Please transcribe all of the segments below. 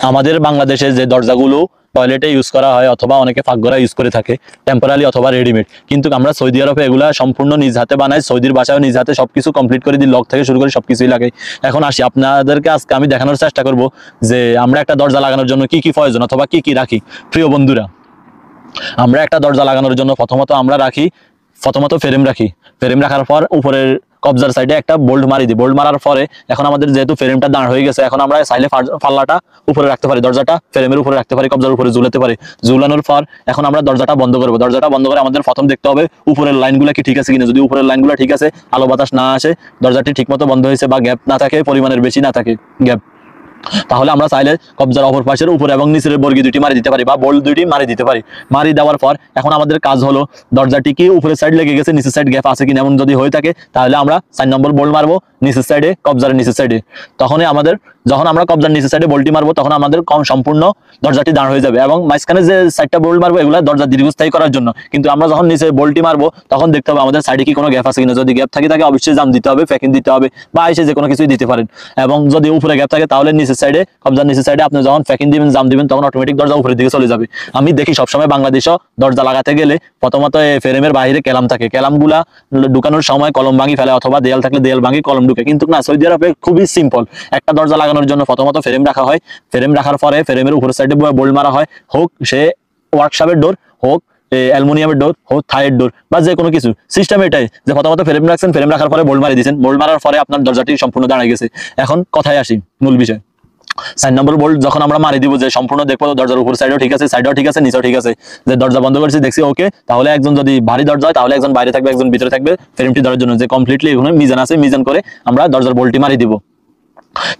আমাদের বাংলাদেশে যে দরজাগুলো টয়লেটে ইউজ করা হয় অথবা অনেকে ফাঁকঘরা ইউজ করে থাকে টেম্পোরারি অথবা রেডিমেড, কিন্তু আমরা সৌদি আরবে এগুলা সম্পূর্ণ নিজ হাতে বানাই। সৌদির বাসায় নিজ হাতে সবকিছু কমপ্লিট করে দিই, লক থেকে শুরু করে সবকিছুই লাগে। এখন আসি আপনাদেরকে আজকে আমি দেখানোর চেষ্টা করব যে আমরা একটা দরজা লাগানোর জন্য কি কি প্রয়োজন অথবা কি কি রাখি। প্রিয় বন্ধুরা, আমরা একটা দরজা লাগানোর জন্য প্রথমত ফ্রেম রাখি। ফ্রেম রাখার পর উপরের কবজার সাইডে একটা বোল্ট মারি দিই। বোল্ট মারার পরে এখন আমাদের যেহেতু ফ্রেমটা দাঁড় হয়ে গেছে, এখন আমরা চাইলে পাল্লাটা উপরে রাখতে পারি, দরজাটা ফ্রেমের উপরে রাখতে পারি, কবজার উপরে ঝুলাতে পারি। ঝুলানোর পর এখন আমরা দরজাটা বন্ধ করবো। দরজাটা বন্ধ করে আমাদের প্রথম দেখতে হবে উপরের লাইনগুলো কি ঠিক আছে কিনা। যদি উপরের লাইনগুলো ঠিক আছে, আলো বাতাস না আসে, দরজাটি ঠিকমতো বন্ধ হয়েছে বা গ্যাপ না থাকে, পরিমাণের বেশি না থাকে গ্যাপ, তাহলে আমরা চাইলে কবজার অপর পাশের উপরে এবং নিচের বর্গি দুটি মারি দিতে পারি বা বোল্ট দুটি মারি দিতে পারি। মারি দেওয়ার পর এখন আমাদের কাজ হলো দরজাটি কি উপরের সাইড লেগে গেছে, নিচের সাইড গ্যাপ আছে কিনা, এমন যদি হয়ে থাকে তাহলে আমরা 4 নম্বর বোল্ট মারবো নিচের সাইডে, কবজার নিচের সাইডে। যখন আমরা কবজার নিচের সাইডে বোল্টটি মারবো তখন আমাদের সম্পূর্ণ দরজাটি দাঁড় হয়ে যাবে। এবং মাঝখানে যে সাইডটা বোল্ট মারবো এগুলো দরজা দীর্ঘস্থায়ী করার জন্য, কিন্তু আমরা যখন নিচে বোল্টটি মারবো তখন দেখতে হবে আমাদের সাইডে কি কোনো গ্যাপ আছে কিনা। যদি গ্যাপ থাকে অবশ্যই জাম দিতে হবে, প্যাকিং দিতে হবে বা এসে যে কোনো কিছুই দিতে পারেন। এবং যদি উপরে গ্যাপ থাকে তাহলে নিচের সাইডে, কবজার নিচের সাইডে আপনি যখন প্যাকিং দিবেন, জাম দিবেন, তখন অটোমেটিক দরজা উপরের দিকে চলে যাবে। আমি দেখি সবসময় বাংলাদেশও দরজা লাগাতে গেলে প্রথমত ফ্রেমের বাইরে কেলাম থাকে, কেলামগুলা ঢুকানোর সময় কলম ভাঙি ফেলে অথবা দেয়াল থাকলে দেয়াল ভাঙি কলম ঢুকে, কিন্তু না, সৌদি আরবে খুবই সিম্পল। একটা দরজা লাগানোর জন্য প্রথমত ফ্রেম রাখা হয়। ফ্রেম রাখার পরে ফ্রেমের উপরের সাইডে বোল্ট মারা হয়, হোক সে ওয়ার্কশপের ডোর, হোক অ্যালুমিনিয়ামের ডোর, হোক থাইয়ের ডোর বা যে কোনো কিছু। সিস্টেম এটাই যে প্রথমত ফ্রেম রাখছেন, ফ্রেম রাখার পরে বোল্ট মারি দিয়েছেন, বোল্ট মারার পরে আপনার দরজাটি সম্পূর্ণ দাঁড়িয়ে গেছে। এখন কথায় আসি মূল বিষয়। 4 নম্বর বোল্ট যখন আমরা মারি দিব, যে সম্পূর্ণ দেখবো দরজার উপর সাইডও ঠিক আছে, সাইডও ঠিক আছে, নিচেও ঠিক আছে, যে দরজা বন্ধ করেছি দেখছি ওকে, তাহলে একজন যদি ভারী দরজা হয় তাহলে একজন বাইরে থাকবে, একজন ভিতরে থাকবে ফ্রেমটি ধরার জন্য, যে কমপ্লিটলি এখানে মিজান আছে, মিজান করে আমরা দরজার বোল্টটি মারি দিব।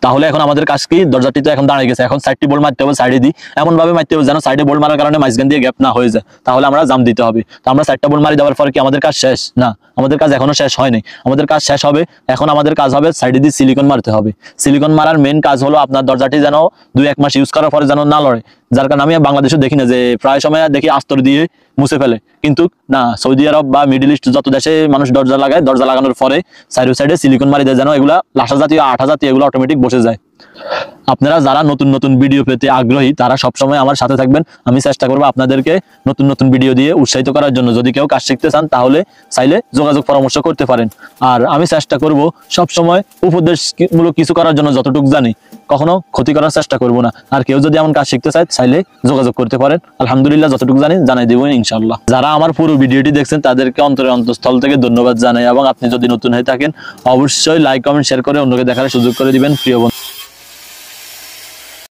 তাহলে এখন আমাদের কাজ কি, দরজাটি তো এখন দাঁড়িয়ে গেছে, এখন সাইডটি বোল্ট মারতে হবে সাইডে দিই, এমন ভাবে মারতে হবে যেন সাইডে বোল্ট মারার কারণে মাঝখান দিয়ে গ্যাপ না হয়ে যায়, তাহলে আমরা জাম দিতে হবে। তো আমরা সাইডটা বোল্ট মারি দেওয়ার পর কি আমাদের কাজ শেষ? না, আমাদের কাজ এখনো শেষ হয়নি। আমাদের কাজ শেষ হবে, এখন আমাদের কাজ হবে সাইডে দিয়ে সিলিকন মারতে হবে। সিলিকন মারার মেন কাজ হলো আপনার দরজাটি যেন 2-1 মাস ইউজ করার পরে যেন না লড়ে। যার কারণে আমি বাংলাদেশে দেখি না যে প্রায় সময় দেখি আস্তর দিয়ে মুছে ফেলে, কিন্তু না, সৌদি আরব বা মিডল ইস্ট যত দেশে মানুষ দরজা লাগায়, দরজা লাগানোর পরে সাইডে সিলিকন মারি দেয় যেন এগুলা লাসা জাতীয়, আঠা জাতীয় এগুলো অটোমেটিক বসে যায়। আপনারা যারা নতুন নতুন ভিডিও পেতে আগ্রহী তারা সবসময় আমার সাথে থাকবেন। আমি চেষ্টা করবো আপনাদেরকে নতুন নতুন ভিডিও দিয়ে উৎসাহিত করার জন্য। যদি কেউ কাজ শিখতে চান তাহলে চাইলে যোগাযোগ পরামর্শ করতে পারেন। আর আমি চেষ্টা করব সবসময় উপদেশমূলক কিছু করার জন্য, যতটুকু জানি কখনো ক্ষতি করার চেষ্টা করব না। আর কেউ যদি এমন কাজ শিখতে চায় চাইলে যোগাযোগ করতে পারেন। আলহামদুলিল্লাহ যতটুকু জানি জানাই দেবো ইনশাআল্লাহ। যারা আমার পুরো ভিডিওটি দেখছেন তাদেরকে অন্তঃস্থল থেকে ধন্যবাদ জানাই। এবং আপনি যদি নতুন হয়ে থাকেন অবশ্যই লাইক, কমেন্ট, শেয়ার করে অন্যকে দেখার সুযোগ করে দিবেন। প্রিয় বন্ধু।